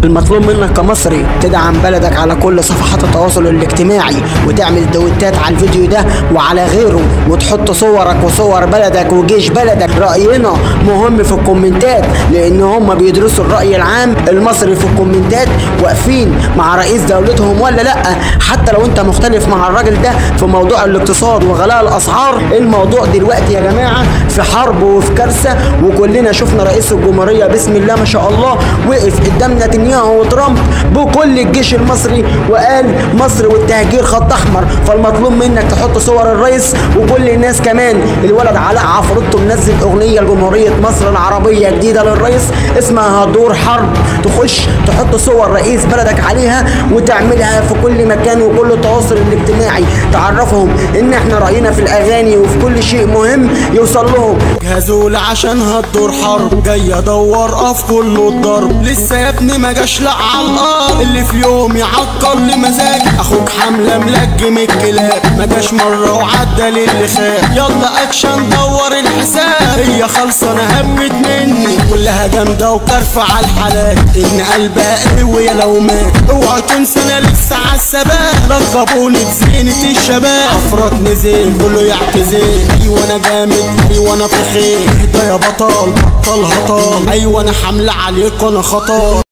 المطلوب منك كمصري تدعم بلدك على كل صفحات التواصل الاجتماعي، وتعمل دويتات على الفيديو ده وعلى غيره، وتحط صورك وصور بلدك وجيش بلدك. رأينا مهم في الكومنتات، لان هم بيدرسوا الرأي العام المصري في الكومنتات، واقفين مع رئيس دولتهم ولا لا. حتى لو انت مختلف مع الراجل ده في موضوع الاقتصاد وغلاء الاسعار، الموضوع دلوقتي يا جماعة في حرب وفي كارثة. وكلنا شفنا رئيس الجمهورية بسم الله ما شاء الله وقف قدام نتنياهو وترامب بكل الجيش المصري وقال مصر والتهجير خط احمر. فالمطلوب منك تحط صور الرئيس وكل الناس كمان. الولد علاء عفروتو منزل اغنية لجمهورية مصر العربية جديدة للرئيس اسمها دور حرب، تخش تحط صور رئيس بلدك عليها وتعملها في كل مكان وكل التواصل الاجتماعي، تعرفهم ان احنا رأينا في الاغاني وفي كل شيء مهم يوصل لهم. جهزوا لي عشان هتدور حرب، جاي ادور في كله الضرب. لسه يا ابني ما جاش لا على الارض اللي في يوم يعكر لي مزاجي. اخوك حمله ملجم الكلاب، ما جاش مره وعدى للي خاب. يلا اكشن دور الحساب، هي خالصه انا هبت مني كلها جامده وكرفه على الحالات. ان قلبها قوي لو مات اوعى تنسى انا لسه على الثبات. لقبوني بزينه الشباب، عفرات نزل كله يعتزل. ايوه انا جامد، ايوه انا في خير، اهدى يا بطل بطل هطال. ايوه انا حمله عليك وانا خطر.